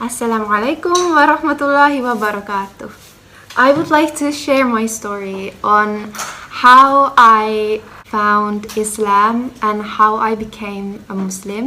Assalamu alaikum wa rahmatullahi wa barakatuh. I would like to share my story on how I found Islam and how I became a Muslim.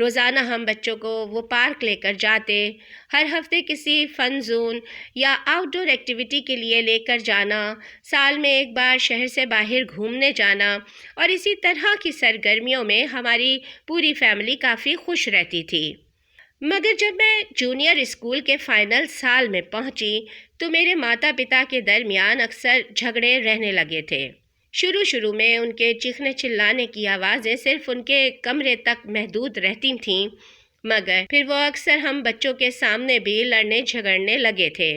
روزانہ ہم بچوں کو وہ park لے کر جاتے، ہر ہفتے کسی فن زون یا آؤٹ ڈور ایکٹیویٹی کے لیے لے کر جانا، سال میں ایک بار شہر سے باہر گھومنے جانا، اور اسی طرح کی سرگرمیوں میں ہماری پوری فیملی کافی خوش رہتی تھی۔ مگر جب میں جونیئر اسکول کے فائنل سال میں پہنچی تو میرے ماتا پتا کے درمیان اکثر جھگڑے رہنے لگے تھے۔ شروع میں ان کے چیخنے چلانے کی آوازیں صرف ان کے کمرے تک محدود رہتی تھیں، مگر پھر وہ اکثر ہم بچوں کے سامنے بھی لڑنے جھگڑنے لگے تھے۔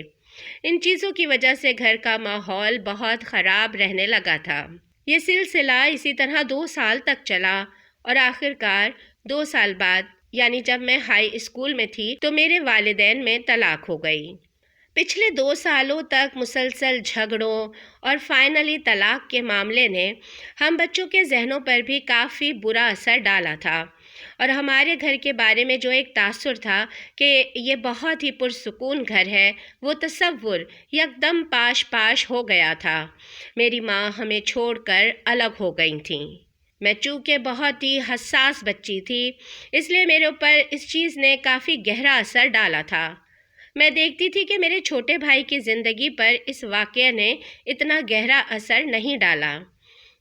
ان چیزوں کی وجہ سے گھر کا ماحول بہت خراب رہنے لگا تھا۔ یہ سلسلہ اسی طرح 2 سال تک چلا اور آخرکار 2 سال بعد، یعنی جب میں ہائی اسکول میں تھی، تو میرے والدین میں طلاق ہو گئی۔ پچھلے 2 سالوں تک مسلسل جھگڑوں اور فائنلی طلاق کے معاملے نے ہم بچوں کے ذہنوں پر بھی کافی برا اثر ڈالا تھا، اور ہمارے گھر کے بارے میں جو ایک تاثر تھا کہ یہ بہت ہی پرسکون گھر ہے، وہ تصور یکدم پاش ہو گیا تھا۔ میری ماں ہمیں چھوڑ کر الگ ہو گئی تھیں۔ میں چونکہ بہت ہی حساس بچی تھی، اس لیے میرے اوپر اس چیز نے کافی گہرا اثر ڈالا تھا۔ میں دیکھتی تھی کہ میرے چھوٹے بھائی کی زندگی پر اس واقعے نے اتنا گہرا اثر نہیں ڈالا۔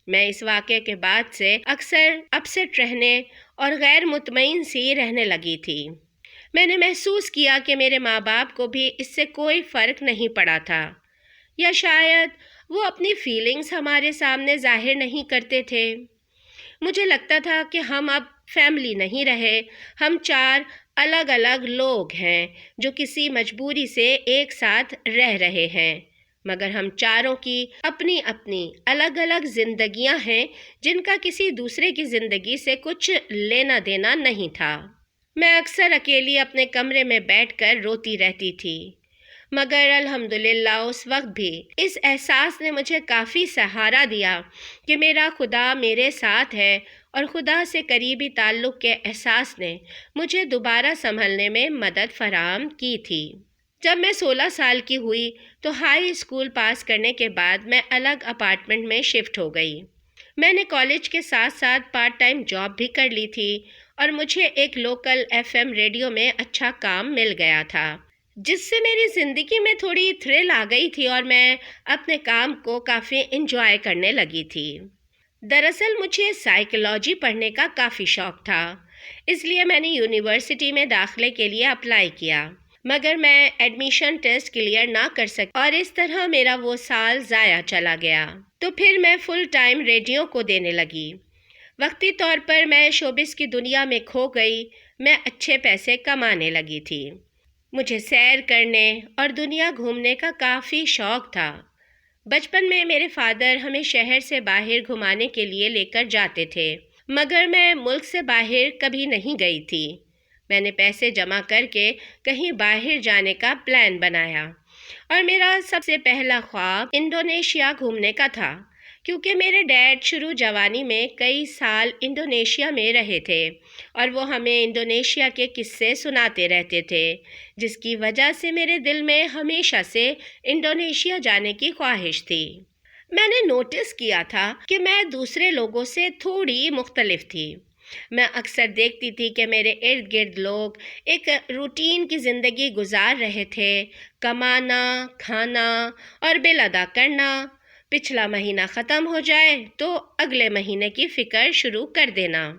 میں اس واقعے کے بعد سے اکثر اپسیٹ رہنے اور غیر مطمئن سی رہنے لگی تھی۔ میں نے محسوس کیا کہ میرے ماں باپ کو بھی اس سے کوئی فرق نہیں پڑا تھا، یا شاید وہ اپنی فیلنگز ہمارے سامنے ظاہر نہیں کرتے تھے۔ مجھے لگتا تھا کہ ہم اب فیملی نہیں رہے، ہم 4 الگ الگ لوگ ہیں جو کسی مجبوری سے ایک ساتھ رہ رہے ہیں، مگر ہم چاروں کی اپنی اپنی الگ الگ زندگیاں ہیں جن کا کسی دوسرے کی زندگی سے کچھ لینا دینا نہیں تھا۔ میں اکثر اکیلی اپنے کمرے میں بیٹھ کر روتی رہتی تھی، مگر الحمدللہ اس وقت بھی اس احساس نے مجھے کافی سہارا دیا کہ میرا خدا میرے ساتھ ہے، اور خدا سے قریبی تعلق کے احساس نے مجھے دوبارہ سنبھلنے میں مدد فراہم کی تھی۔ جب میں 16 سال کی ہوئی تو ہائی اسکول پاس کرنے کے بعد میں الگ اپارٹمنٹ میں شفٹ ہو گئی۔ میں نے کالج کے ساتھ ساتھ پارٹ ٹائم جاب بھی کر لی تھی، اور مجھے ایک لوکل FM ریڈیو میں اچھا کام مل گیا تھا، جس سے میری زندگی میں تھوڑی تھرل آ گئی تھی اور میں اپنے کام کو کافی انجوائے کرنے لگی تھی۔ دراصل مجھے سائیکالوجی پڑھنے کا کافی شوق تھا، اس لیے میں نے یونیورسٹی میں داخلے کے لیے اپلائی کیا، مگر میں ایڈمیشن ٹیسٹ کلیئر نہ کر سکی، اور اس طرح میرا وہ سال ضائع چلا گیا۔ تو پھر میں فل ٹائم ریڈیو کو دینے لگی۔ وقتی طور پر میں شوبز کی دنیا میں کھو گئی، میں اچھے پیسے کمانے لگی تھی۔ مجھے سیر کرنے اور دنیا گھومنے کا کافی شوق تھا۔ بچپن میں میرے فادر ہمیں شہر سے باہر گھمانے کے لیے لے کر جاتے تھے، مگر میں ملک سے باہر کبھی نہیں گئی تھی۔ میں نے پیسے جمع کر کے کہیں باہر جانے کا پلان بنایا، اور میرا سب سے پہلا خواب انڈونیشیا گھومنے کا تھا، کیونکہ میرے ڈیڈ شروع جوانی میں کئی سال انڈونیشیا میں رہے تھے، اور وہ ہمیں انڈونیشیا کے قصے سناتے رہتے تھے، جس کی وجہ سے میرے دل میں ہمیشہ سے انڈونیشیا جانے کی خواہش تھی۔ میں نے نوٹس کیا تھا کہ میں دوسرے لوگوں سے تھوڑی مختلف تھی۔ میں اکثر دیکھتی تھی کہ میرے ارد گرد لوگ ایک روٹین کی زندگی گزار رہے تھے، کمانا، کھانا اور بل ادا کرنا، پچھلا مہینہ ختم ہو جائے تو اگلے مہینے کی فکر شروع کر دینا،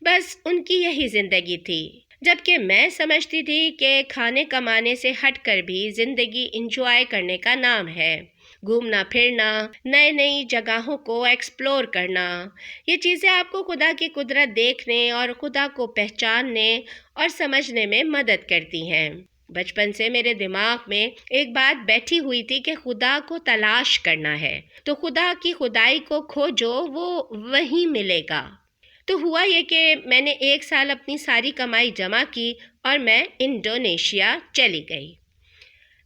بس ان کی یہی زندگی تھی۔ جبکہ میں سمجھتی تھی کہ کھانے کمانے سے ہٹ کر بھی زندگی انجوائے کرنے کا نام ہے، گھومنا پھرنا، نئی جگہوں کو ایکسپلور کرنا۔ یہ چیزیں آپ کو خدا کی قدرت دیکھنے اور خدا کو پہچاننے اور سمجھنے میں مدد کرتی ہیں۔ بچپن سے میرے دماغ میں ایک بات بیٹھی ہوئی تھی کہ خدا کو تلاش کرنا ہے، تو خدا کی خدائی کو کھوجو، وہ وہیں ملے گا۔ تو ہوا یہ کہ میں نے 1 سال اپنی ساری کمائی جمع کی اور میں انڈونیشیا چلی گئی۔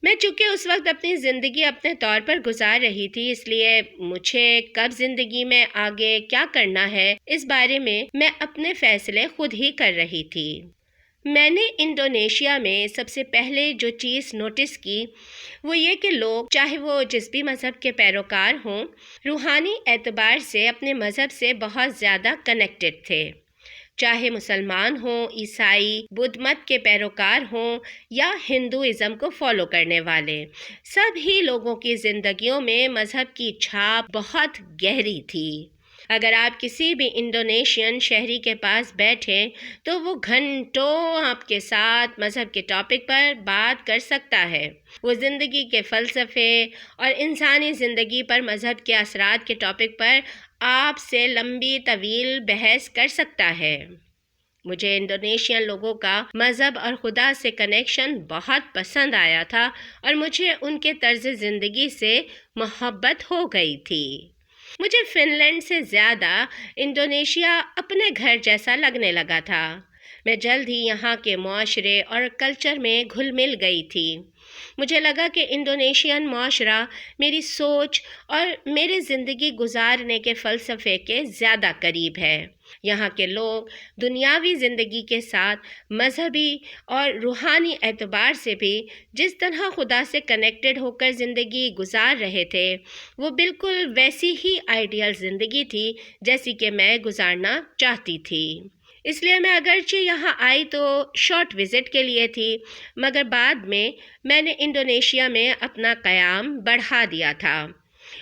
میں چونکہ اس وقت اپنی زندگی اپنے طور پر گزار رہی تھی، اس لیے مجھے کب زندگی میں آگے کیا کرنا ہے اس بارے میں اپنے فیصلے خود ہی کر رہی تھی۔ میں نے انڈونیشیا میں سب سے پہلے جو چیز نوٹس کی وہ یہ کہ لوگ، چاہے وہ جس بھی مذہب کے پیروکار ہوں، روحانی اعتبار سے اپنے مذہب سے بہت زیادہ کنیکٹڈ تھے۔ چاہے مسلمان ہوں، عیسائی، بدھ مت کے پیروکار ہوں یا ہندوازم کو فالو کرنے والے، سبھی لوگوں کی زندگیوں میں مذہب کی چھاپ بہت گہری تھی۔ اگر آپ کسی بھی انڈونیشین شہری کے پاس بیٹھیں تو وہ گھنٹوں آپ کے ساتھ مذہب کے ٹاپک پر بات کر سکتا ہے۔ وہ زندگی کے فلسفے اور انسانی زندگی پر مذہب کے اثرات کے ٹاپک پر آپ سے لمبی طویل بحث کر سکتا ہے۔ مجھے انڈونیشین لوگوں کا مذہب اور خدا سے کنیکشن بہت پسند آیا تھا اور مجھے ان کے طرز زندگی سے محبت ہو گئی تھی۔ مجھے فن لینڈ سے زیادہ انڈونیشیا اپنے گھر جیسا لگنے لگا تھا۔ میں جلد ہی یہاں کے معاشرے اور کلچر میں گھل مل گئی تھی۔ مجھے لگا کہ انڈونیشین معاشرہ میری سوچ اور میرے زندگی گزارنے کے فلسفے کے زیادہ قریب ہے۔ یہاں کے لوگ دنیاوی زندگی کے ساتھ مذہبی اور روحانی اعتبار سے بھی جس طرح خدا سے کنیکٹڈ ہو کر زندگی گزار رہے تھے، وہ بالکل ویسی ہی آئیڈیل زندگی تھی جیسی کہ میں گزارنا چاہتی تھی۔ اس لیے میں اگرچہ یہاں آئی تو شارٹ وزٹ کے لیے تھی، مگر بعد میں نے انڈونیشیا میں اپنا قیام بڑھا دیا تھا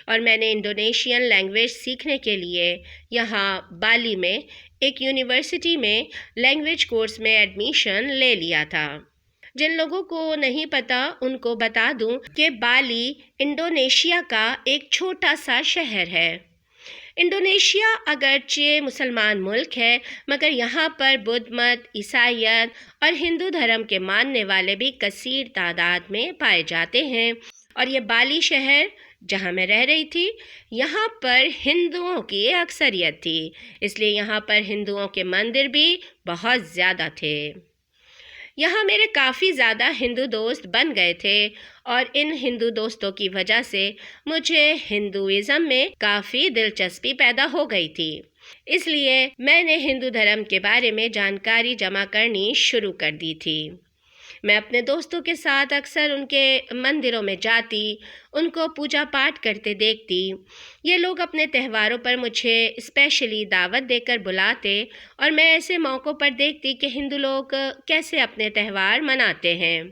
اور میں نے انڈونیشین لینگویج سیکھنے کے لیے یہاں بالی میں ایک یونیورسٹی میں لینگویج کورس میں ایڈمیشن لے لیا تھا۔ جن لوگوں کو نہیں پتہ ان کو بتا دوں کہ بالی انڈونیشیا کا ایک چھوٹا سا شہر ہے۔ انڈونیشیا اگرچہ مسلمان ملک ہے، مگر یہاں پر بدھ مت، عیسائیت اور ہندو دھرم کے ماننے والے بھی کثیر تعداد میں پائے جاتے ہیں، اور یہ بالی شہر جہاں میں رہ رہی تھی یہاں پر ہندوؤں کی اکثریت تھی، اس لیے یہاں پر ہندوؤں کے مندر بھی بہت زیادہ تھے۔ یہاں میرے کافی زیادہ ہندو دوست بن گئے تھے اور ان ہندو دوستوں کی وجہ سے مجھے ہندوازم میں کافی دلچسپی پیدا ہو گئی تھی۔ اس لیے میں نے ہندو دھرم کے بارے میں جانکاری جمع کرنی شروع کر دی تھی۔ میں اپنے دوستوں کے ساتھ اکثر ان کے مندروں میں جاتی، ان کو پوجا پاٹ کرتے دیکھتی۔ یہ لوگ اپنے تہواروں پر مجھے اسپیشلی دعوت دے کر بلاتے اور میں ایسے موقعوں پر دیکھتی کہ ہندو لوگ کیسے اپنے تہوار مناتے ہیں۔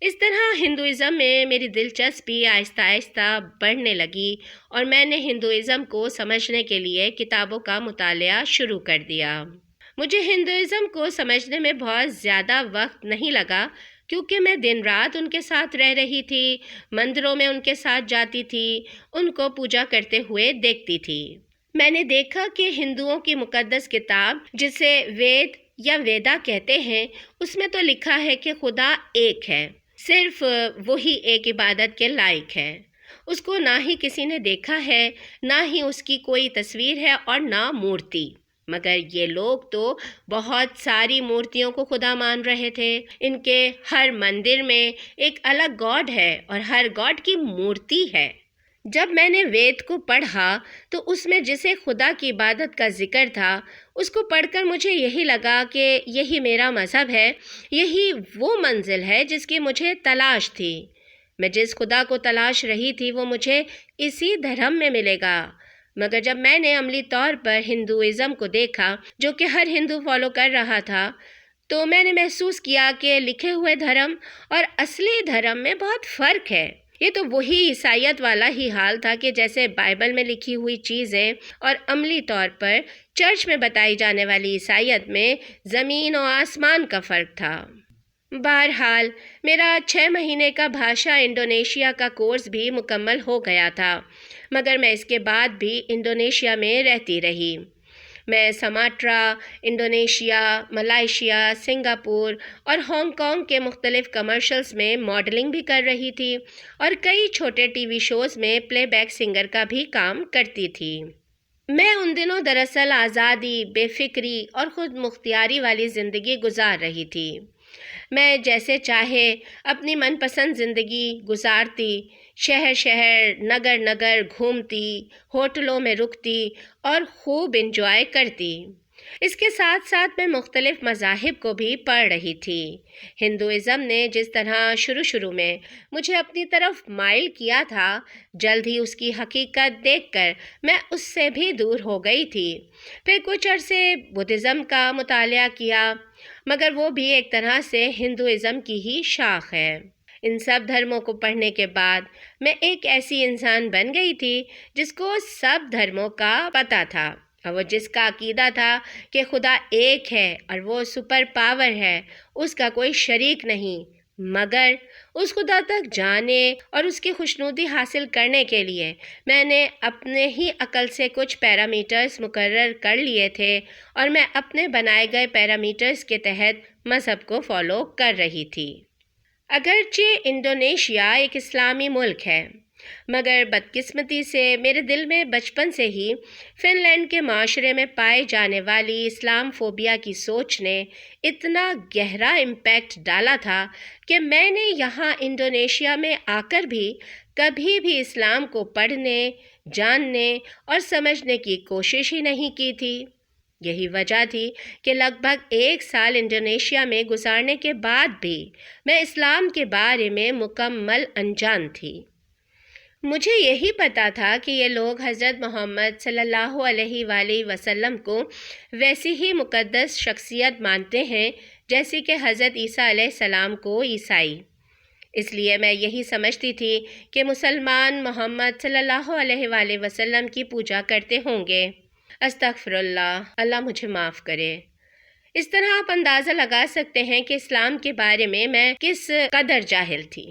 اس طرح ہندوازم میں میری دلچسپی آہستہ آہستہ بڑھنے لگی اور میں نے ہندوازم کو سمجھنے کے لیے کتابوں کا مطالعہ شروع کر دیا۔ مجھے ہندوازم کو سمجھنے میں بہت زیادہ وقت نہیں لگا، کیونکہ میں دن رات ان کے ساتھ رہ رہی تھی، مندروں میں ان کے ساتھ جاتی تھی، ان کو پوجا کرتے ہوئے دیکھتی تھی۔ میں نے دیکھا کہ ہندوؤں کی مقدس کتاب جسے وید یا ویدا کہتے ہیں، اس میں تو لکھا ہے کہ خدا ایک ہے، صرف وہی ایک عبادت کے لائق ہے۔ اس کو نہ ہی کسی نے دیکھا ہے، نہ ہی اس کی کوئی تصویر ہے اور نہ مورتی، مگر یہ لوگ تو بہت ساری مورتیوں کو خدا مان رہے تھے۔ ان کے ہر مندر میں ایک الگ گاڈ ہے اور ہر گاڈ کی مورتی ہے۔ جب میں نے وید کو پڑھا تو اس میں جسے خدا کی عبادت کا ذکر تھا، اس کو پڑھ کر مجھے یہی لگا کہ یہی میرا مذہب ہے، یہی وہ منزل ہے جس کی مجھے تلاش تھی۔ میں جس خدا کو تلاش رہی تھی وہ مجھے اسی دھرم میں ملے گا۔ مگر جب میں نے عملی طور پر ہندوازم کو دیکھا جو کہ ہر ہندو فالو کر رہا تھا، تو میں نے محسوس کیا کہ لکھے ہوئے دھرم اور اصلی دھرم میں بہت فرق ہے۔ یہ تو وہی عیسائیت والا ہی حال تھا کہ جیسے بائبل میں لکھی ہوئی چیزیں اور عملی طور پر چرچ میں بتائی جانے والی عیسائیت میں زمین و آسمان کا فرق تھا۔ بہرحال میرا 6 مہینے کا بھاشا انڈونیشیا کا کورس بھی مکمل ہو گیا تھا، مگر میں اس کے بعد بھی انڈونیشیا میں رہتی رہی۔ میں سماٹرا، انڈونیشیا، ملائیشیا، سنگاپور اور ہانگ کانگ کے مختلف کمرشلز میں ماڈلنگ بھی کر رہی تھی اور کئی چھوٹے ٹی وی شوز میں پلے بیک سنگر کا بھی کام کرتی تھی۔ میں ان دنوں دراصل آزادی، بے فکری اور خود مختاری والی زندگی گزار رہی تھی۔ میں جیسے چاہے اپنی من پسند زندگی گزارتی، شہر شہر، نگر نگر گھومتی، ہوٹلوں میں رکتی اور خوب انجوائے کرتی۔ اس کے ساتھ ساتھ میں مختلف مذاہب کو بھی پڑھ رہی تھی۔ ہندوازم نے جس طرح شروع میں مجھے اپنی طرف مائل کیا تھا، جلد ہی اس کی حقیقت دیکھ کر میں اس سے بھی دور ہو گئی تھی۔ پھر کچھ عرصے بدھزم کا مطالعہ کیا، مگر وہ بھی ایک طرح سے ہندوازم کی ہی شاخ ہے۔ ان سب دھرموں کو پڑھنے کے بعد میں ایک ایسی انسان بن گئی تھی جس کو سب دھرموں کا پتہ تھا، اور وہ جس کا عقیدہ تھا کہ خدا ایک ہے اور وہ سپر پاور ہے، اس کا کوئی شریک نہیں۔ مگر اس خدا تک جانے اور اس کی خوشنودی حاصل کرنے کے لیے میں نے اپنے ہی عقل سے کچھ پیرامیٹرز مقرر کر لیے تھے، اور میں اپنے بنائے گئے پیرامیٹرز کے تحت مذہب کو فالو کر رہی تھی۔ اگرچہ انڈونیشیا ایک اسلامی ملک ہے، مگر بدقسمتی سے میرے دل میں بچپن سے ہی فن لینڈ کے معاشرے میں پائے جانے والی اسلام فوبیا کی سوچ نے اتنا گہرا امپیکٹ ڈالا تھا کہ میں نے یہاں انڈونیشیا میں آ کر بھی کبھی بھی اسلام کو پڑھنے، جاننے اور سمجھنے کی کوشش ہی نہیں کی تھی۔ یہی وجہ تھی کہ لگ بھگ 1 سال انڈونیشیا میں گزارنے کے بعد بھی میں اسلام کے بارے میں مکمل انجان تھی۔ مجھے یہی پتا تھا کہ یہ لوگ حضرت محمد صلی اللہ علیہ وآلہ وسلم کو ویسی ہی مقدس شخصیت مانتے ہیں جیسے کہ حضرت عیسیٰ علیہ السلام کو عیسائی۔ اس لیے میں یہی سمجھتی تھی کہ مسلمان محمد صلی اللہ علیہ وآلہ وسلم کی پوجا کرتے ہوں گے۔ استغفر اللہ، اللہ مجھے معاف کرے۔ اس طرح آپ اندازہ لگا سکتے ہیں کہ اسلام کے بارے میں کس قدر جاہل تھی۔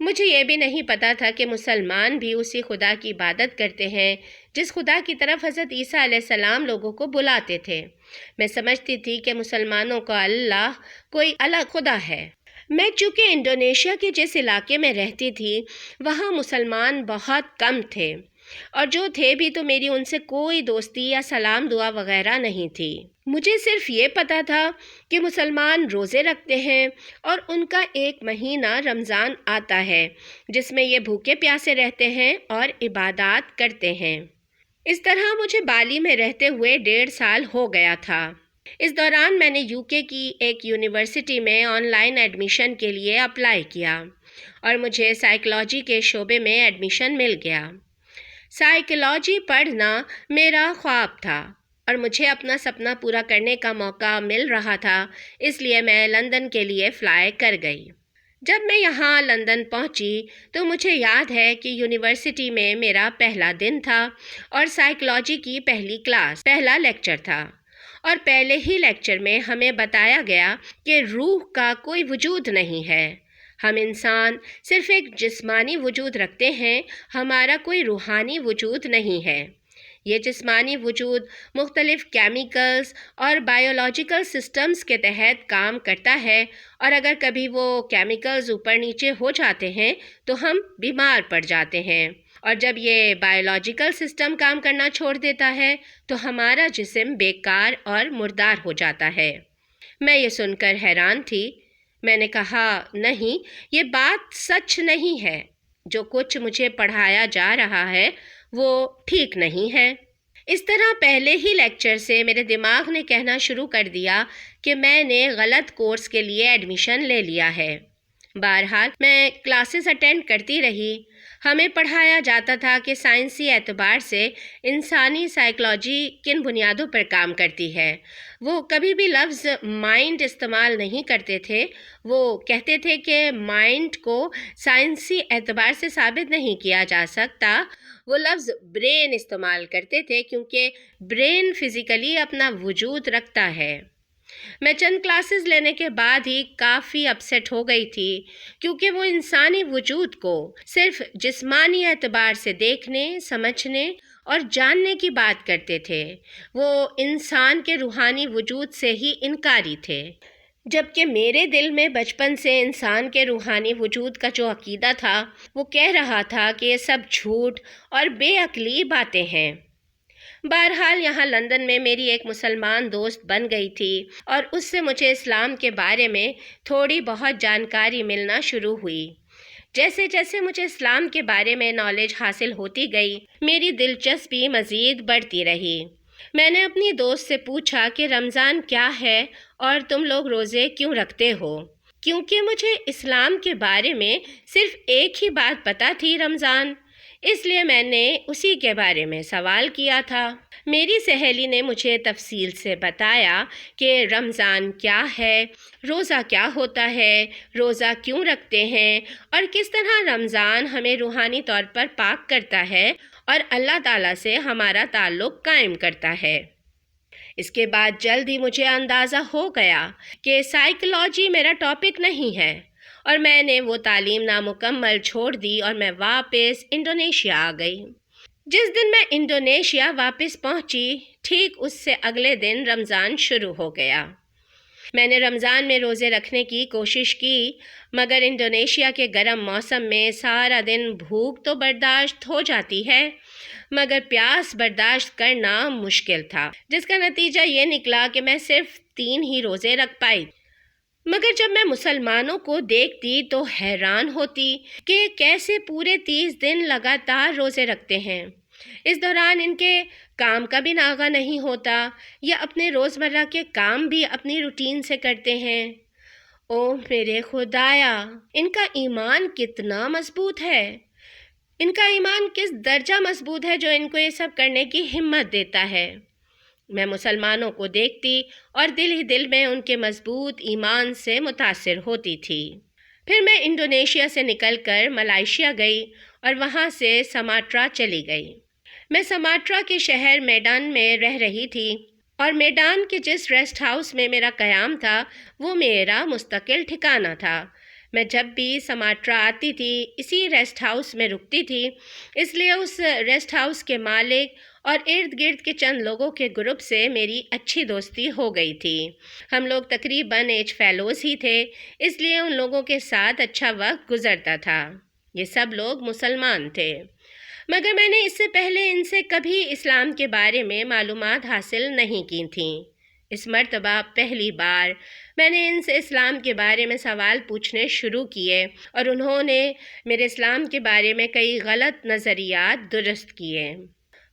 مجھے یہ بھی نہیں پتا تھا کہ مسلمان بھی اسی خدا کی عبادت کرتے ہیں جس خدا کی طرف حضرت عیسیٰ علیہ السلام لوگوں کو بلاتے تھے۔ میں سمجھتی تھی کہ مسلمانوں کا اللہ کوئی الگ خدا ہے۔ میں چونکہ انڈونیشیا کے جس علاقے میں رہتی تھی وہاں مسلمان بہت کم تھے، اور جو تھے بھی تو میری ان سے کوئی دوستی یا سلام دعا وغیرہ نہیں تھی۔ مجھے صرف یہ پتا تھا کہ مسلمان روزے رکھتے ہیں اور ان کا ایک مہینہ رمضان آتا ہے جس میں یہ بھوکے پیاسے رہتے ہیں اور عبادات کرتے ہیں۔ اس طرح مجھے بالی میں رہتے ہوئے 1.5 سال ہو گیا تھا۔ اس دوران میں نے UK کی ایک یونیورسٹی میں آن لائن ایڈمیشن کے لیے اپلائی کیا اور مجھے سائیکالوجی کے شعبے میں ایڈمیشن مل گیا۔ سائیکالوجی پڑھنا میرا خواب تھا اور مجھے اپنا سپنا پورا کرنے کا موقع مل رہا تھا، اس لیے میں لندن کے لیے فلائی کر گئی۔ جب میں یہاں لندن پہنچی تو مجھے یاد ہے کہ یونیورسٹی میں میرا پہلا دن تھا اور سائیکالوجی کی پہلی کلاس، پہلا لیکچر تھا، اور پہلے ہی لیکچر میں ہمیں بتایا گیا کہ روح کا کوئی وجود نہیں ہے۔ ہم انسان صرف ایک جسمانی وجود رکھتے ہیں، ہمارا کوئی روحانی وجود نہیں ہے۔ یہ جسمانی وجود مختلف کیمیکلز اور بائیولوجیکل سسٹمز کے تحت کام کرتا ہے، اور اگر کبھی وہ کیمیکلز اوپر نیچے ہو جاتے ہیں تو ہم بیمار پڑ جاتے ہیں، اور جب یہ بائیولوجیکل سسٹم کام کرنا چھوڑ دیتا ہے تو ہمارا جسم بیکار اور مردار ہو جاتا ہے۔ میں یہ سن کر حیران تھی۔ میں نے کہا، نہیں، یہ بات سچ نہیں ہے، جو کچھ مجھے پڑھایا جا رہا ہے وہ ٹھیک نہیں ہے۔ اس طرح پہلے ہی لیکچر سے میرے دماغ نے کہنا شروع کر دیا کہ میں نے غلط کورس کے لیے ایڈمیشن لے لیا ہے۔ بہرحال میں کلاسز اٹینڈ کرتی رہی۔ ہمیں پڑھایا جاتا تھا کہ سائنسی اعتبار سے انسانی سائیکالوجی کن بنیادوں پر کام کرتی ہے۔ وہ کبھی بھی لفظ مائنڈ استعمال نہیں کرتے تھے۔ وہ کہتے تھے کہ مائنڈ کو سائنسی اعتبار سے ثابت نہیں کیا جا سکتا۔ وہ لفظ برین استعمال کرتے تھے کیونکہ برین فزیکلی اپنا وجود رکھتا ہے۔ میں چند کلاسز لینے کے بعد ہی کافی اپسیٹ ہو گئی تھی، کیونکہ وہ انسانی وجود کو صرف جسمانی اعتبار سے دیکھنے، سمجھنے اور جاننے کی بات کرتے تھے۔ وہ انسان کے روحانی وجود سے ہی انکاری تھے، جبکہ میرے دل میں بچپن سے انسان کے روحانی وجود کا جو عقیدہ تھا وہ کہہ رہا تھا کہ یہ سب جھوٹ اور بے عقلی باتیں ہیں۔ بہرحال یہاں لندن میں میری ایک مسلمان دوست بن گئی تھی اور اس سے مجھے اسلام کے بارے میں تھوڑی بہت جانکاری ملنا شروع ہوئی۔ جیسے جیسے مجھے اسلام کے بارے میں نالج حاصل ہوتی گئی، میری دلچسپی مزید بڑھتی رہی۔ میں نے اپنی دوست سے پوچھا کہ رمضان کیا ہے اور تم لوگ روزے کیوں رکھتے ہو، کیونکہ مجھے اسلام کے بارے میں صرف ایک ہی بات پتہ تھی، رمضان، اس لیے میں نے اسی کے بارے میں سوال کیا تھا۔ میری سہیلی نے مجھے تفصیل سے بتایا کہ رمضان کیا ہے، روزہ کیا ہوتا ہے، روزہ کیوں رکھتے ہیں، اور کس طرح رمضان ہمیں روحانی طور پر پاک کرتا ہے اور اللہ تعالیٰ سے ہمارا تعلق قائم کرتا ہے۔ اس کے بعد جلد ہی مجھے اندازہ ہو گیا کہ سائیکالوجی میرا ٹاپک نہیں ہے، اور میں نے وہ تعلیم نامکمل چھوڑ دی اور میں واپس انڈونیشیا آ گئی۔ جس دن میں انڈونیشیا واپس پہنچی، ٹھیک اس سے اگلے دن رمضان شروع ہو گیا۔ میں نے رمضان میں روزے رکھنے کی کوشش کی، مگر انڈونیشیا کے گرم موسم میں سارا دن بھوک تو برداشت ہو جاتی ہے، مگر پیاس برداشت کرنا مشکل تھا، جس کا نتیجہ یہ نکلا کہ میں صرف 3 ہی روزے رکھ پائی۔ مگر جب میں مسلمانوں کو دیکھتی تو حیران ہوتی کہ کیسے پورے 30 دن لگاتار روزے رکھتے ہیں۔ اس دوران ان کے کام کا بھی ناغہ نہیں ہوتا، یا اپنے روزمرہ کے کام بھی اپنی روٹین سے کرتے ہیں۔ او میرے خدایا، ان کا ایمان کتنا مضبوط ہے! ان کا ایمان کس درجہ مضبوط ہے جو ان کو یہ سب کرنے کی ہمت دیتا ہے۔ میں مسلمانوں کو دیکھتی اور دل ہی دل میں ان کے مضبوط ایمان سے متاثر ہوتی تھی۔ پھر میں انڈونیشیا سے نکل کر ملائیشیا گئی اور وہاں سے سماٹرا چلی گئی۔ میں سماٹرا کے شہر میڈان میں رہ رہی تھی، اور میڈان کے جس ریسٹ ہاؤس میں میرا قیام تھا وہ میرا مستقل ٹھکانہ تھا۔ میں جب بھی سماٹرا آتی تھی اسی ریسٹ ہاؤس میں رکتی تھی، اس لیے اس ریسٹ ہاؤس کے مالک اور ارد گرد کے چند لوگوں کے گروپ سے میری اچھی دوستی ہو گئی تھی۔ ہم لوگ تقریباً ایج فیلوز ہی تھے، اس لیے ان لوگوں کے ساتھ اچھا وقت گزرتا تھا۔ یہ سب لوگ مسلمان تھے، مگر میں نے اس سے پہلے ان سے کبھی اسلام کے بارے میں معلومات حاصل نہیں کی تھیں۔ اس مرتبہ پہلی بار میں نے ان سے اسلام کے بارے میں سوال پوچھنے شروع کیے، اور انہوں نے میرے اسلام کے بارے میں کئی غلط نظریات درست کیے۔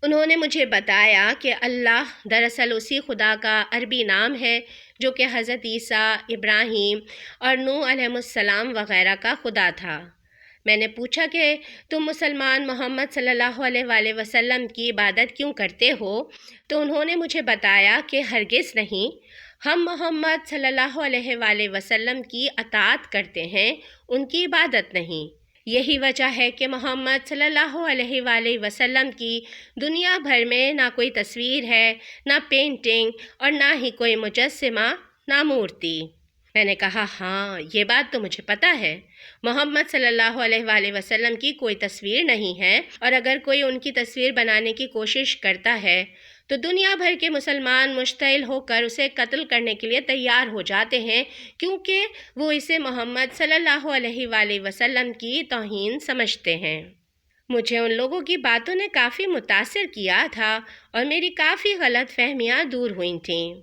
انہوں نے مجھے بتایا کہ اللہ دراصل اسی خدا کا عربی نام ہے جو کہ حضرت عیسیٰ، ابراہیم اور نوح علیہ السلام وغیرہ کا خدا تھا۔ میں نے پوچھا کہ تم مسلمان محمد صلی اللہ علیہ وآلہ وسلم کی عبادت کیوں کرتے ہو؟ تو انہوں نے مجھے بتایا کہ ہرگز نہیں، ہم محمد صلی اللہ علیہ وآلہ وسلم کی اطاعت کرتے ہیں، ان کی عبادت نہیں۔ یہی وجہ ہے کہ محمد صلی اللہ علیہ وآلہ وسلم کی دنیا بھر میں نہ کوئی تصویر ہے، نہ پینٹنگ، اور نہ ہی کوئی مجسمہ، نہ مورتی۔ میں نے کہا ہاں، یہ بات تو مجھے پتہ ہے، محمد صلی اللہ علیہ وآلہ وسلم کی کوئی تصویر نہیں ہے، اور اگر کوئی ان کی تصویر بنانے کی کوشش کرتا ہے تو دنیا بھر کے مسلمان مشتعل ہو کر اسے قتل کرنے کے لیے تیار ہو جاتے ہیں، کیونکہ وہ اسے محمد صلی اللہ علیہ وآلہ وسلم کی توہین سمجھتے ہیں۔ مجھے ان لوگوں کی باتوں نے کافی متاثر کیا تھا، اور میری کافی غلط فہمیاں دور ہوئی تھیں۔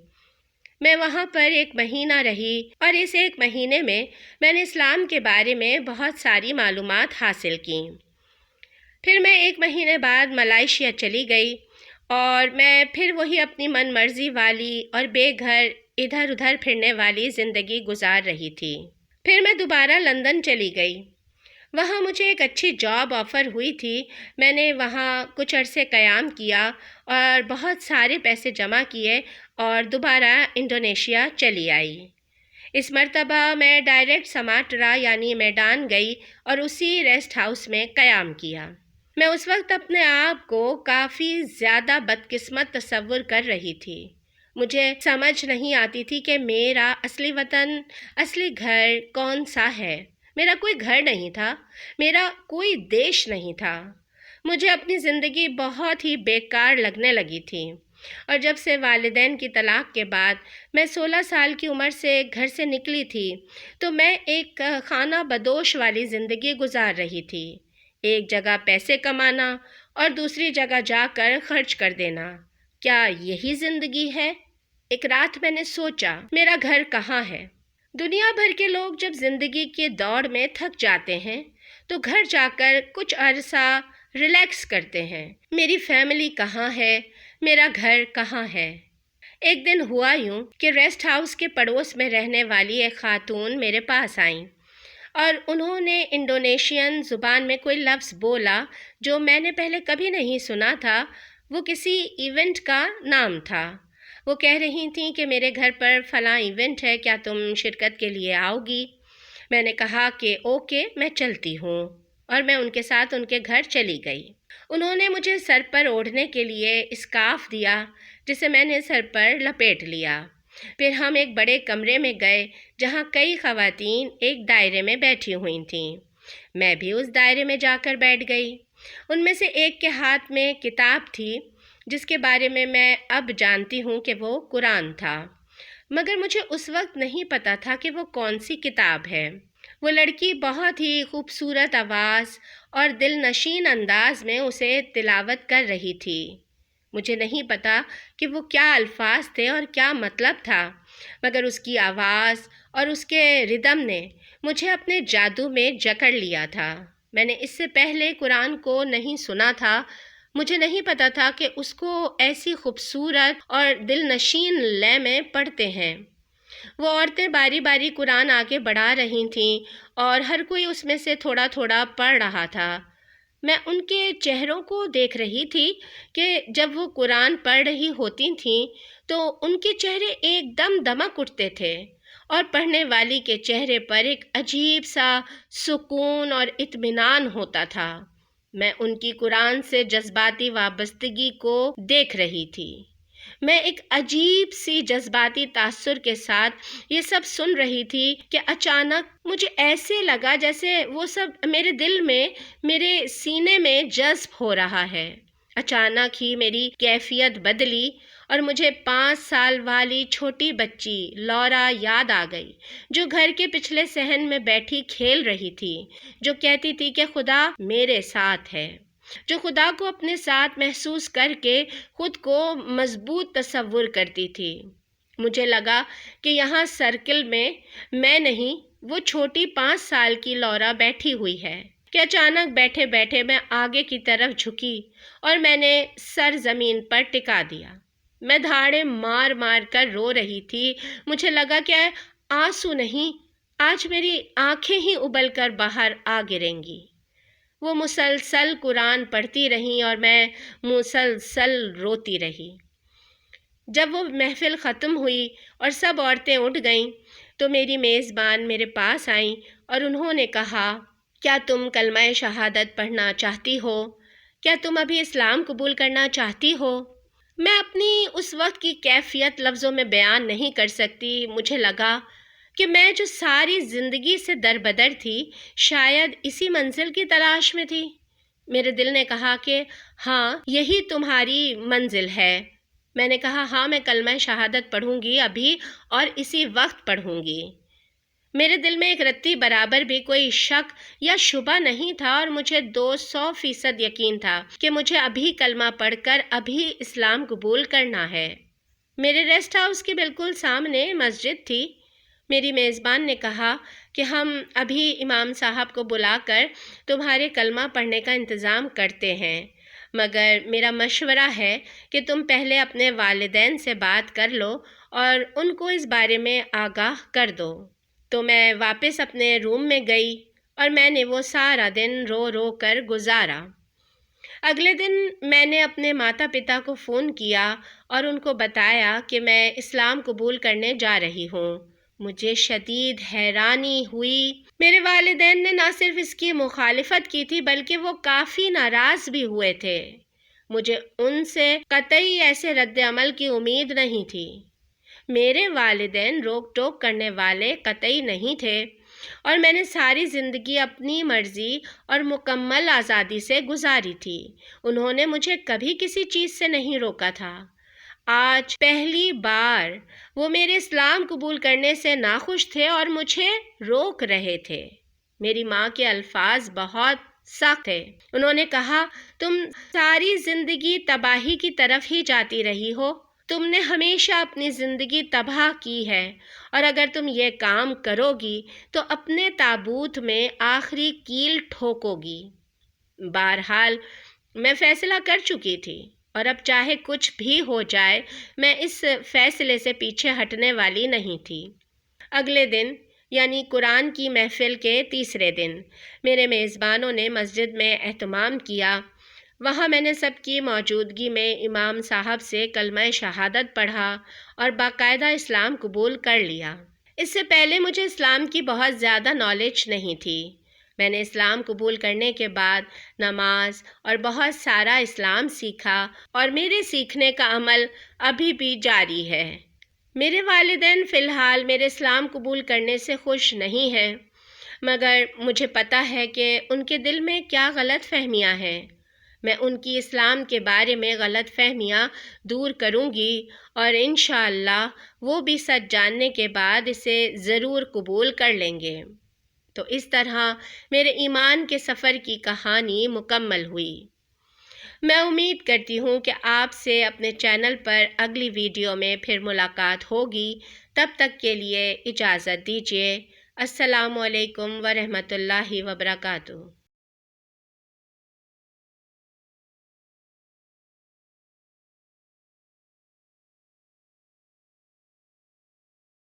میں وہاں پر 1 مہینہ رہی، اور اس 1 مہینے میں میں نے اسلام کے بارے میں بہت ساری معلومات حاصل کیں۔ پھر میں 1 مہینے بعد ملائیشیا چلی گئی، اور میں پھر وہی اپنی من مرضی والی اور بے گھر ادھر ادھر پھرنے والی زندگی گزار رہی تھی۔ پھر میں دوبارہ لندن چلی گئی۔ وہاں مجھے ایک اچھی جاب آفر ہوئی تھی۔ میں نے وہاں کچھ عرصے قیام کیا اور بہت سارے پیسے جمع کیے، اور دوبارہ انڈونیشیا چلی آئی۔ اس مرتبہ میں ڈائریکٹ سماٹرا یعنی میڈان گئی اور اسی ریسٹ ہاؤس میں قیام کیا۔ میں اس وقت اپنے آپ کو کافی زیادہ بدقسمت تصور کر رہی تھی۔ مجھے سمجھ نہیں آتی تھی کہ میرا اصلی وطن، اصلی گھر کون سا ہے۔ میرا کوئی گھر نہیں تھا، میرا کوئی دیش نہیں تھا۔ مجھے اپنی زندگی بہت ہی بیکار لگنے لگی تھی، اور جب سے والدین کی طلاق کے بعد میں 16 سال کی عمر سے گھر سے نکلی تھی تو میں ایک خانہ بدوش والی زندگی گزار رہی تھی۔ ایک جگہ پیسے کمانا اور دوسری جگہ جا کر خرچ کر دینا، کیا یہی زندگی ہے؟ ایک رات میں نے سوچا، میرا گھر کہاں ہے؟ دنیا بھر کے لوگ جب زندگی کے دوڑ میں تھک جاتے ہیں تو گھر جا کر کچھ عرصہ ریلیکس کرتے ہیں۔ میری فیملی کہاں ہے؟ میرا گھر کہاں ہے؟ ایک دن ہوا یوں کہ ریسٹ ہاؤس کے پڑوس میں رہنے والی ایک خاتون میرے پاس آئیں اور انہوں نے انڈونیشین زبان میں کوئی لفظ بولا جو میں نے پہلے کبھی نہیں سنا تھا۔ وہ کسی ایونٹ کا نام تھا۔ وہ کہہ رہی تھیں کہ میرے گھر پر فلاں ایونٹ ہے، کیا تم شرکت کے لیے آؤ گی؟ میں نے کہا کہ اوکے، میں چلتی ہوں، اور میں ان کے ساتھ ان کے گھر چلی گئی۔ انہوں نے مجھے سر پر اوڑھنے کے لیے اسکارف دیا جسے میں نے سر پر لپیٹ لیا۔ پھر ہم ایک بڑے کمرے میں گئے جہاں کئی خواتین ایک دائرے میں بیٹھی ہوئی تھیں۔ میں بھی اس دائرے میں جا کر بیٹھ گئی۔ ان میں سے ایک کے ہاتھ میں کتاب تھی جس کے بارے میں اب جانتی ہوں کہ وہ قرآن تھا، مگر مجھے اس وقت نہیں پتا تھا کہ وہ کون سی کتاب ہے۔ وہ لڑکی بہت ہی خوبصورت آواز اور دل نشین انداز میں اسے تلاوت کر رہی تھی۔ مجھے نہیں پتا کہ وہ کیا الفاظ تھے اور کیا مطلب تھا، مگر اس کی آواز اور اس کے ردم نے مجھے اپنے جادو میں جکڑ لیا تھا۔ میں نے اس سے پہلے قرآن کو نہیں سنا تھا۔ مجھے نہیں پتا تھا کہ اس کو ایسی خوبصورت اور دل نشین لے میں پڑھتے ہیں۔ وہ عورتیں باری باری قرآن آگے بڑھا رہی تھیں اور ہر کوئی اس میں سے تھوڑا تھوڑا پڑھ رہا تھا۔ میں ان کے چہروں کو دیکھ رہی تھی کہ جب وہ قرآن پڑھ رہی ہوتی تھیں تو ان کے چہرے ایک دم دمک اٹھتے تھے اور پڑھنے والی کے چہرے پر ایک عجیب سا سکون اور اطمینان ہوتا تھا۔ میں ان کی قرآن سے جذباتی وابستگی کو دیکھ رہی تھی۔ میں ایک عجیب سی جذباتی تاثر کے ساتھ یہ سب سن رہی تھی کہ اچانک مجھے ایسے لگا جیسے وہ سب میرے دل میں، میرے سینے میں جذب ہو رہا ہے۔ اچانک ہی میری کیفیت بدلی اور مجھے 5 سال والی چھوٹی بچی لورا یاد آ گئی، جو گھر کے پچھلے صحن میں بیٹھی کھیل رہی تھی، جو کہتی تھی کہ خدا میرے ساتھ ہے، جو خدا کو اپنے ساتھ محسوس کر کے خود کو مضبوط تصور کرتی تھی۔ مجھے لگا کہ یہاں سرکل میں نہیں، وہ چھوٹی 5 سال کی لورا بیٹھی ہوئی ہے، کہ اچانک بیٹھے بیٹھے میں آگے کی طرف جھکی اور میں نے سر زمین پر ٹکا دیا۔ میں دھاڑے مار مار کر رو رہی تھی۔ مجھے لگا کہ آنسو نہیں، آج میری آنکھیں ہی ابل کر باہر آ گریں گی۔ وہ مسلسل قرآن پڑھتی رہیں اور میں مسلسل روتی رہی۔ جب وہ محفل ختم ہوئی اور سب عورتیں اٹھ گئیں تو میری میزبان میرے پاس آئیں اور انہوں نے کہا، کیا تم کلمہ شہادت پڑھنا چاہتی ہو؟ کیا تم ابھی اسلام قبول کرنا چاہتی ہو؟ میں اپنی اس وقت کی کیفیت لفظوں میں بیان نہیں کر سکتی۔ مجھے لگا کہ میں جو ساری زندگی سے دربدر تھی شاید اسی منزل کی تلاش میں تھی۔ میرے دل نے کہا کہ ہاں، یہی تمہاری منزل ہے۔ میں نے کہا ہاں، میں کلمہ شہادت پڑھوں گی ابھی اور اسی وقت پڑھوں گی۔ میرے دل میں ایک رتی برابر بھی کوئی شک یا شبہ نہیں تھا اور مجھے 200% یقین تھا کہ مجھے ابھی کلمہ پڑھ کر ابھی اسلام قبول کرنا ہے۔ میرے ریسٹ ہاؤس کے بالکل سامنے مسجد تھی۔ میری میزبان نے کہا کہ ہم ابھی امام صاحب کو بلا کر تمہارے کلمہ پڑھنے کا انتظام کرتے ہیں، مگر میرا مشورہ ہے کہ تم پہلے اپنے والدین سے بات کر لو اور ان کو اس بارے میں آگاہ کر دو۔ تو میں واپس اپنے روم میں گئی اور میں نے وہ سارا دن رو رو کر گزارا۔ اگلے دن میں نے اپنے ماتا پتا کو فون کیا اور ان کو بتایا کہ میں اسلام قبول کرنے جا رہی ہوں۔ مجھے شدید حیرانی ہوئی۔ میرے والدین نے نہ صرف اس کی مخالفت کی تھی بلکہ وہ کافی ناراض بھی ہوئے تھے۔ مجھے ان سے قطعی ایسے رد عمل کی امید نہیں تھی۔ میرے والدین روک ٹوک کرنے والے قطعی نہیں تھے اور میں نے ساری زندگی اپنی مرضی اور مکمل آزادی سے گزاری تھی۔ انہوں نے مجھے کبھی کسی چیز سے نہیں روکا تھا۔ آج پہلی بار وہ میرے اسلام قبول کرنے سے ناخوش تھے اور مجھے روک رہے تھے۔ میری ماں کے الفاظ بہت سخت تھے۔ انہوں نے کہا، تم ساری زندگی تباہی کی طرف ہی جاتی رہی ہو۔ تم نے ہمیشہ اپنی زندگی تباہ کی ہے اور اگر تم یہ کام کرو گی تو اپنے تابوت میں آخری کیل ٹھوکو گی۔ بہرحال میں فیصلہ کر چکی تھی۔ اور اب چاہے کچھ بھی ہو جائے میں اس فیصلے سے پیچھے ہٹنے والی نہیں تھی۔ اگلے دن یعنی قرآن کی محفل کے تیسرے دن میرے میزبانوں نے مسجد میں اہتمام کیا۔ وہاں میں نے سب کی موجودگی میں امام صاحب سے کلمہ شہادت پڑھا اور باقاعدہ اسلام قبول کر لیا۔ اس سے پہلے مجھے اسلام کی بہت زیادہ نالج نہیں تھی۔ میں نے اسلام قبول کرنے کے بعد نماز اور بہت سارا اسلام سیکھا اور میرے سیکھنے کا عمل ابھی بھی جاری ہے۔ میرے والدین فی الحال میرے اسلام قبول کرنے سے خوش نہیں ہیں، مگر مجھے پتہ ہے کہ ان کے دل میں کیا غلط فہمیاں ہیں۔ میں ان کی اسلام کے بارے میں غلط فہمیاں دور کروں گی اور انشاءاللہ وہ بھی سچ جاننے کے بعد اسے ضرور قبول کر لیں گے۔ تو اس طرح میرے ایمان کے سفر کی کہانی مکمل ہوئی۔ میں امید کرتی ہوں کہ آپ سے اپنے چینل پر اگلی ویڈیو میں پھر ملاقات ہوگی۔ تب تک کے لیے اجازت دیجیے۔ السلام علیکم ورحمۃ اللہ وبرکاتہ۔